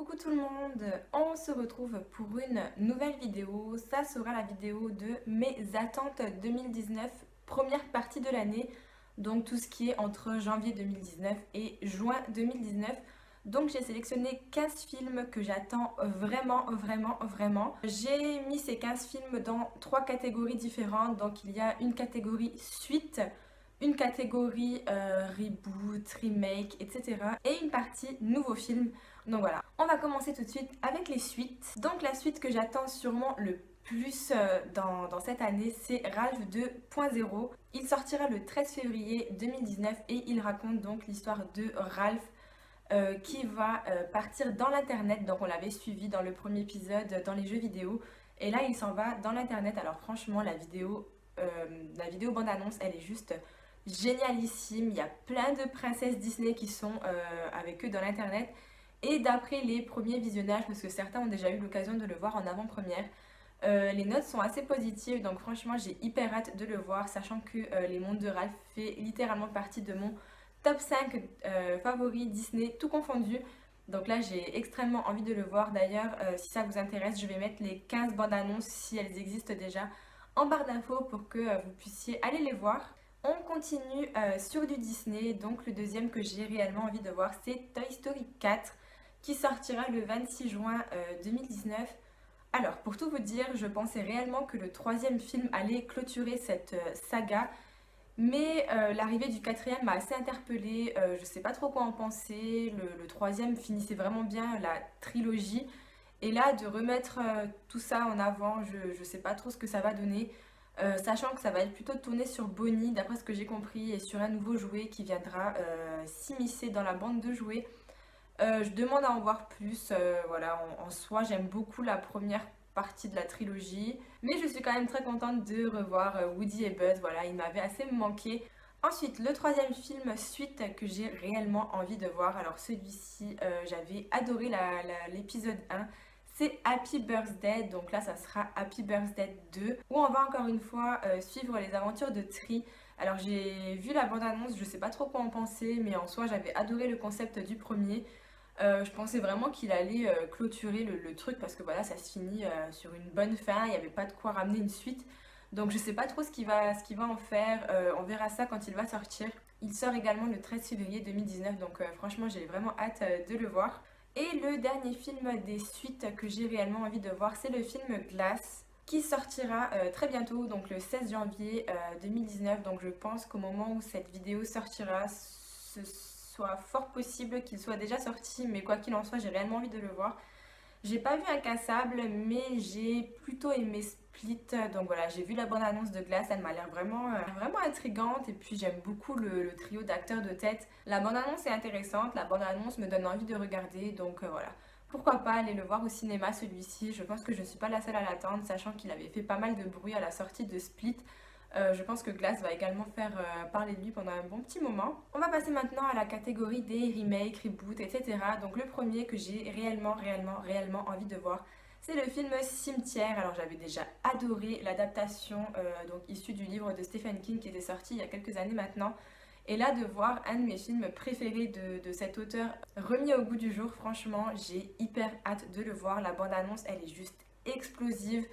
Coucou tout le monde, on se retrouve pour une nouvelle vidéo. Ça sera la vidéo de mes attentes 2019, première partie de l'année, donc tout ce qui est entre janvier 2019 et juin 2019. Donc j'ai sélectionné 15 films que j'attends vraiment. J'ai mis ces 15 films dans 3 catégories différentes. Donc il y a une catégorie suite, une catégorie reboot, remake, etc. Et une partie nouveaux films. Donc voilà, on va commencer tout de suite avec les suites. Donc la suite que j'attends sûrement le plus dans cette année, c'est Ralph 2.0. Il sortira le 13 février 2019 et il raconte donc l'histoire de Ralph qui va partir dans l'internet. Donc on l'avait suivi dans le premier épisode dans les jeux vidéo. Et là il s'en va dans l'internet. Alors franchement la vidéo bande-annonce elle est juste génialissime. Il y a plein de princesses Disney qui sont avec eux dans l'internet. Et d'après les premiers visionnages, parce que certains ont déjà eu l'occasion de le voir en avant-première, les notes sont assez positives, donc franchement j'ai hyper hâte de le voir, sachant que Les Mondes de Ralph fait littéralement partie de mon top 5 favoris Disney, tout confondu. Donc là j'ai extrêmement envie de le voir. D'ailleurs, si ça vous intéresse, je vais mettre les 15 bandes annonces, si elles existent déjà, en barre d'infos pour que vous puissiez aller les voir. On continue sur du Disney, donc le deuxième que j'ai réellement envie de voir, c'est Toy Story 4 qui sortira le 26 juin 2019. Alors, pour tout vous dire, je pensais réellement que le troisième film allait clôturer cette saga, mais l'arrivée du quatrième m'a assez interpellée. Je sais pas trop quoi en penser. Le troisième finissait vraiment bien la trilogie. Et là, de remettre tout ça en avant, je sais pas trop ce que ça va donner. Sachant que ça va être plutôt tourné sur Bonnie, d'après ce que j'ai compris, et sur un nouveau jouet qui viendra s'immiscer dans la bande de jouets. Je demande à en voir plus. Voilà, en soi, j'aime beaucoup la première partie de la trilogie, mais je suis quand même très contente de revoir Woody et Buzz. Voilà, il m'avait assez manqué. Ensuite, le troisième film suite que j'ai réellement envie de voir. Alors celui-ci, j'avais adoré l'épisode 1. C'est Happy Birthday, donc là ça sera Happy Birthday 2, où on va encore une fois suivre les aventures de Tree. Alors j'ai vu la bande-annonce, je sais pas trop quoi en penser, mais en soi j'avais adoré le concept du premier. Je pensais vraiment qu'il allait clôturer le truc parce que voilà, ça se finit sur une bonne fin, il n'y avait pas de quoi ramener une suite. Donc je sais pas trop ce qu'il va en faire, on verra ça quand il va sortir. Il sort également le 13 février 2019, donc franchement j'ai vraiment hâte de le voir. Et le dernier film des suites que j'ai réellement envie de voir, c'est le film Glass qui sortira très bientôt, donc le 16 janvier 2019. Donc je pense qu'au moment où cette vidéo sortira, ce soit fort possible qu'il soit déjà sorti, mais quoi qu'il en soit, j'ai réellement envie de le voir. J'ai pas vu Incassable, mais j'ai plutôt aimé Split. Donc voilà, j'ai vu la bande-annonce de Glass, elle m'a l'air vraiment intrigante. Et puis j'aime beaucoup le trio d'acteurs de tête. La bande-annonce est intéressante, la bande-annonce me donne envie de regarder. Donc voilà, pourquoi pas aller le voir au cinéma celui-ci. Je pense que je suis pas la seule à l'attendre, sachant qu'il avait fait pas mal de bruit à la sortie de Split. Je pense que Glass va également faire parler de lui pendant un bon petit moment. On va passer maintenant à la catégorie des remakes, reboots, etc. Donc le premier que j'ai réellement envie de voir, c'est le film Cimetière. Alors j'avais déjà adoré l'adaptation donc issue du livre de Stephen King qui était sorti il y a quelques années maintenant. Et là de voir un de mes films préférés de cet auteur remis au goût du jour, franchement j'ai hyper hâte de le voir. La bande-annonce elle est juste explosive.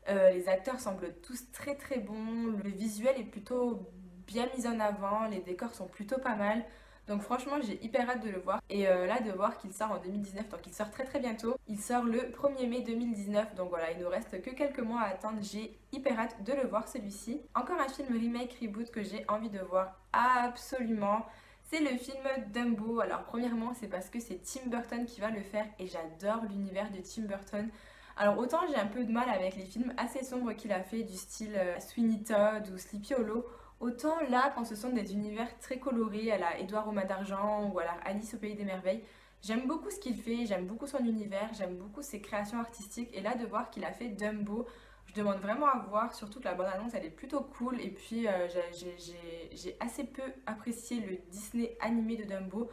Les acteurs semblent tous très bons, le visuel est plutôt bien mis en avant, les décors sont plutôt pas mal. Donc franchement j'ai hyper hâte de le voir. Et là de voir qu'il sort en 2019, donc il sort très bientôt. Il sort le 1er mai 2019, donc voilà, il nous reste que quelques mois à attendre. J'ai hyper hâte de le voir celui-ci. Encore un film remake reboot que j'ai envie de voir absolument. C'est le film Dumbo. Alors premièrement c'est parce que c'est Tim Burton qui va le faire et j'adore l'univers de Tim Burton. Alors autant j'ai un peu de mal avec les films assez sombres qu'il a fait du style Sweeney Todd ou Sleepy Hollow, autant là quand ce sont des univers très colorés à la Édouard aux mains d'argent ou alors Alice au pays des merveilles, j'aime beaucoup ce qu'il fait, j'aime beaucoup son univers, j'aime beaucoup ses créations artistiques et là de voir qu'il a fait Dumbo, je demande vraiment à voir, surtout que la bande-annonce elle est plutôt cool et puis j'ai assez peu apprécié le Disney animé de Dumbo,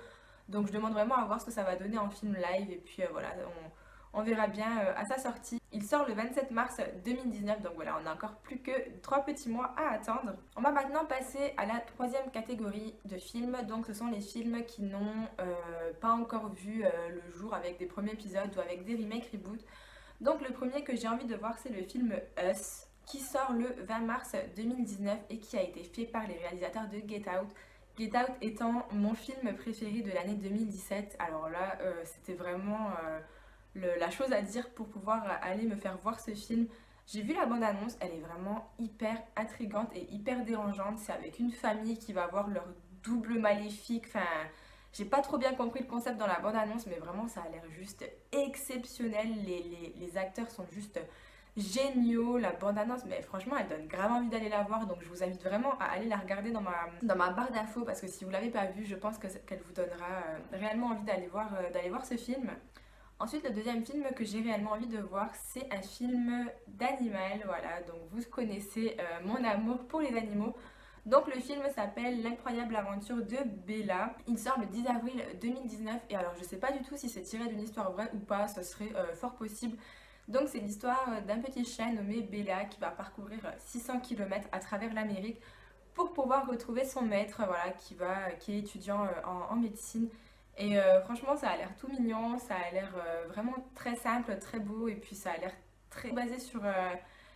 donc je demande vraiment à voir ce que ça va donner en film live et puis voilà, On verra bien à sa sortie. Il sort le 27 mars 2019, donc voilà, on a encore plus que 3 petits mois à attendre. On va maintenant passer à la troisième catégorie de films, donc ce sont les films qui n'ont pas encore vu le jour avec des premiers épisodes ou avec des remakes, reboots. Donc le premier que j'ai envie de voir, c'est le film Us, qui sort le 20 mars 2019 et qui a été fait par les réalisateurs de Get Out. Get Out étant mon film préféré de l'année 2017. Alors là, c'était vraiment la chose à dire pour pouvoir aller me faire voir ce film. J'ai vu la bande-annonce, elle est vraiment hyper intrigante et hyper dérangeante. C'est avec une famille qui va voir leur double maléfique. Enfin, j'ai pas trop bien compris le concept dans la bande-annonce, mais vraiment ça a l'air juste exceptionnel. Les acteurs sont juste géniaux. La bande-annonce, mais franchement, elle donne grave envie d'aller la voir. Donc je vous invite vraiment à aller la regarder dans ma barre d'infos parce que si vous l'avez pas vue, je pense qu'elle vous donnera réellement envie d'aller voir ce film. Ensuite, le deuxième film que j'ai réellement envie de voir, c'est un film d'animal. Voilà, donc vous connaissez mon amour pour les animaux. Donc le film s'appelle L'incroyable aventure de Bella. Il sort le 10 avril 2019 et alors je sais pas du tout si c'est tiré d'une histoire vraie ou pas, ce serait fort possible. Donc c'est l'histoire d'un petit chien nommé Bella qui va parcourir 600 km à travers l'Amérique pour pouvoir retrouver son maître, voilà, qui est étudiant en médecine. Et franchement, ça a l'air tout mignon, ça a l'air vraiment très simple, très beau, et puis ça a l'air très basé sur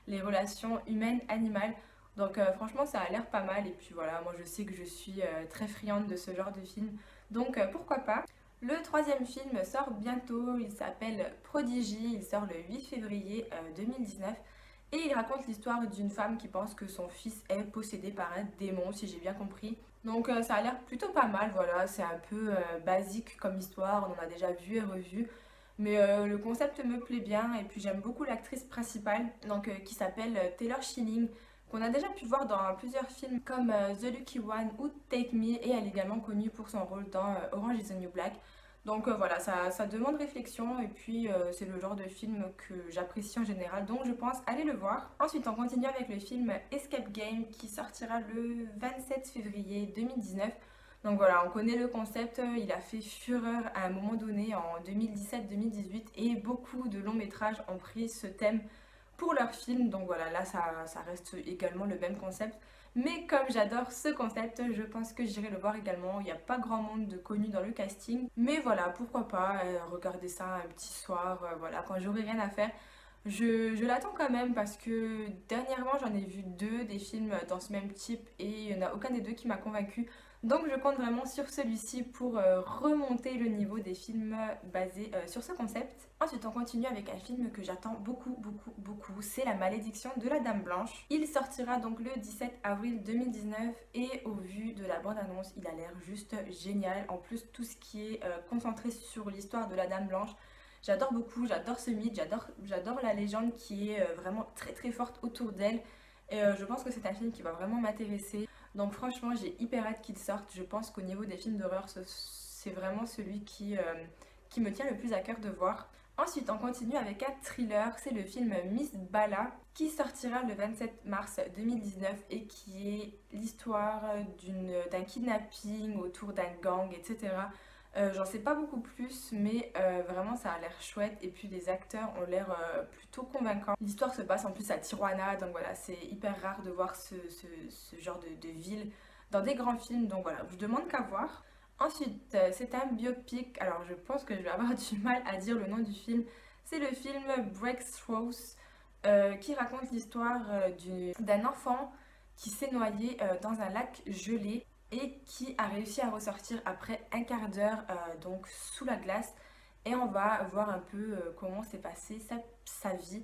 les relations humaines-animales. Donc franchement, ça a l'air pas mal, et puis voilà, moi je sais que je suis très friande de ce genre de film, donc pourquoi pas. Le troisième film sort bientôt, il s'appelle Prodigy, il sort le 8 février 2019. Et il raconte l'histoire d'une femme qui pense que son fils est possédé par un démon, si j'ai bien compris. Donc ça a l'air plutôt pas mal, voilà, c'est un peu basique comme histoire, on en a déjà vu et revu. Mais le concept me plaît bien et puis j'aime beaucoup l'actrice principale donc, qui s'appelle Taylor Schilling, qu'on a déjà pu voir dans plusieurs films comme The Lucky One ou Take Me et elle est également connue pour son rôle dans Orange is the New Black. Donc voilà, ça demande réflexion et puis c'est le genre de film que j'apprécie en général, donc je pense aller le voir. Ensuite, on continue avec le film Escape Game qui sortira le 27 février 2019. Donc voilà, on connaît le concept, il a fait fureur à un moment donné en 2017-2018 et beaucoup de longs métrages ont pris ce thème pour leur film. Donc voilà, là ça reste également le même concept. Mais comme j'adore ce concept, je pense que j'irai le voir également. Il n'y a pas grand monde de connus dans le casting. Mais voilà, pourquoi pas regarder ça un petit soir, voilà, quand j'aurai rien à faire. Je l'attends quand même parce que dernièrement j'en ai vu deux des films dans ce même type et il n'y en a aucun des deux qui m'a convaincue. Donc je compte vraiment sur celui-ci pour remonter le niveau des films basés sur ce concept. Ensuite on continue avec un film que j'attends beaucoup, c'est La Malédiction de la Dame Blanche. Il sortira donc le 17 avril 2019 et au vu de la bande-annonce il a l'air juste génial. En plus tout ce qui est concentré sur l'histoire de la Dame Blanche, j'adore beaucoup, j'adore ce mythe, j'adore la légende qui est vraiment très forte autour d'elle. Et je pense que c'est un film qui va vraiment m'intéresser. Donc franchement, j'ai hyper hâte qu'il sorte. Je pense qu'au niveau des films d'horreur, c'est vraiment celui qui me tient le plus à cœur de voir. Ensuite, on continue avec un thriller. C'est le film Miss Bala qui sortira le 27 mars 2019 et qui est l'histoire d'un kidnapping autour d'un gang, etc. J'en sais pas beaucoup plus, mais vraiment ça a l'air chouette et puis les acteurs ont l'air plutôt convaincants. L'histoire se passe en plus à Tijuana, donc voilà, c'est hyper rare de voir ce genre de ville dans des grands films, donc voilà, je demande qu'à voir. Ensuite, c'est un biopic, alors je pense que je vais avoir du mal à dire le nom du film. C'est le film Breakthroughs qui raconte l'histoire d'un enfant qui s'est noyé dans un lac gelé et qui a réussi à ressortir après un quart d'heure donc sous la glace et on va voir un peu comment s'est passée sa vie.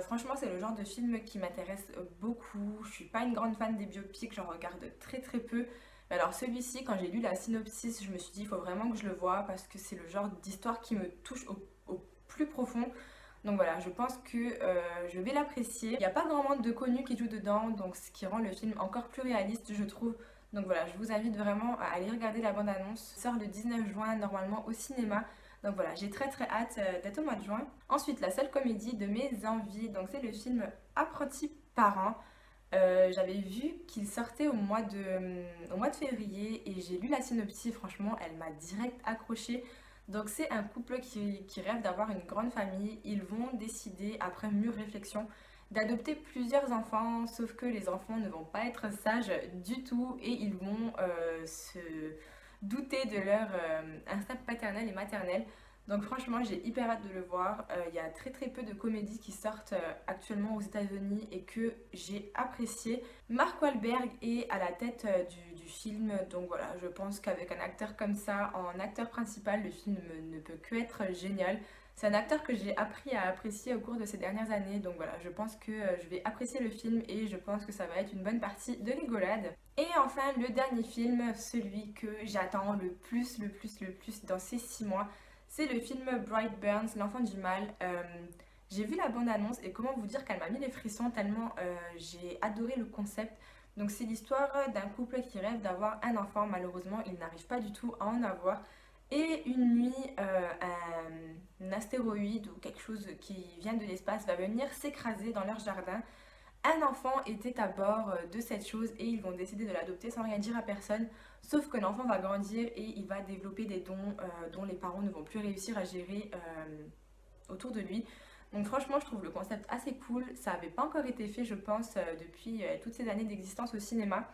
Franchement c'est le genre de film qui m'intéresse beaucoup, je suis pas une grande fan des biopics, j'en regarde très peu. Alors celui-ci quand j'ai lu la synopsis je me suis dit il faut vraiment que je le voie parce que c'est le genre d'histoire qui me touche au plus profond. Donc voilà, je pense que je vais l'apprécier. Il n'y a pas grand monde de connus qui jouent dedans, donc ce qui rend le film encore plus réaliste je trouve. Donc voilà, je vous invite vraiment à aller regarder la bande-annonce. Ça sort le 19 juin normalement au cinéma. Donc voilà, j'ai très hâte d'être au mois de juin. Ensuite, la seule comédie de mes envies, donc c'est le film Apprenti parent. J'avais vu qu'il sortait au mois de février et j'ai lu la synopsis, franchement elle m'a direct accrochée. Donc c'est un couple qui rêve d'avoir une grande famille. Ils vont décider, après mûre réflexion, d'adopter plusieurs enfants, sauf que les enfants ne vont pas être sages du tout et ils vont se douter de leur instinct paternel et maternel. Donc franchement, j'ai hyper hâte de le voir. Il y a très très peu de comédies qui sortent actuellement aux États-Unis et que j'ai apprécié. Mark Wahlberg est à la tête du film, donc voilà, je pense qu'avec un acteur comme ça, en acteur principal, le film ne peut que être génial. C'est un acteur que j'ai appris à apprécier au cours de ces dernières années, donc voilà, je pense que je vais apprécier le film et je pense que ça va être une bonne partie de rigolade. Et enfin, le dernier film, celui que j'attends le plus dans ces 6 mois, c'est le film Bright Burns, L'Enfant du Mal. J'ai vu la bande-annonce et comment vous dire qu'elle m'a mis les frissons tellement j'ai adoré le concept. Donc c'est l'histoire d'un couple qui rêve d'avoir un enfant. Malheureusement, il n'arrive pas du tout à en avoir. Et une nuit, un astéroïde ou quelque chose qui vient de l'espace va venir s'écraser dans leur jardin. Un enfant était à bord de cette chose et ils vont décider de l'adopter sans rien dire à personne. Sauf que l'enfant va grandir et il va développer des dons dont les parents ne vont plus réussir à gérer autour de lui. Donc franchement, je trouve le concept assez cool. Ça n'avait pas encore été fait, je pense, depuis toutes ces années d'existence au cinéma.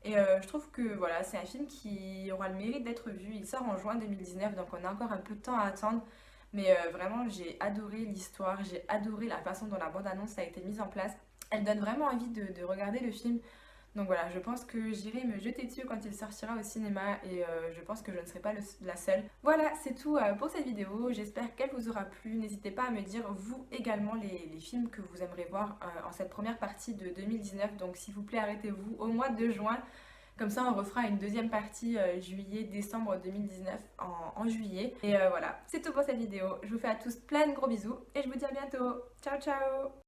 Et je trouve que voilà, c'est un film qui aura le mérite d'être vu. Il sort en juin 2019, donc on a encore un peu de temps à attendre. Mais vraiment, j'ai adoré l'histoire, j'ai adoré la façon dont la bande-annonce a été mise en place. Elle donne vraiment envie de regarder le film. Donc voilà, je pense que j'irai me jeter dessus quand il sortira au cinéma et je pense que je ne serai pas la seule. Voilà, c'est tout pour cette vidéo. J'espère qu'elle vous aura plu. N'hésitez pas à me dire vous également les films que vous aimeriez voir en cette première partie de 2019. Donc s'il vous plaît, arrêtez-vous au mois de juin. Comme ça, on refera une deuxième partie juillet-décembre 2019 en juillet. Et voilà, c'est tout pour cette vidéo. Je vous fais à tous plein de gros bisous et je vous dis à bientôt. Ciao, ciao!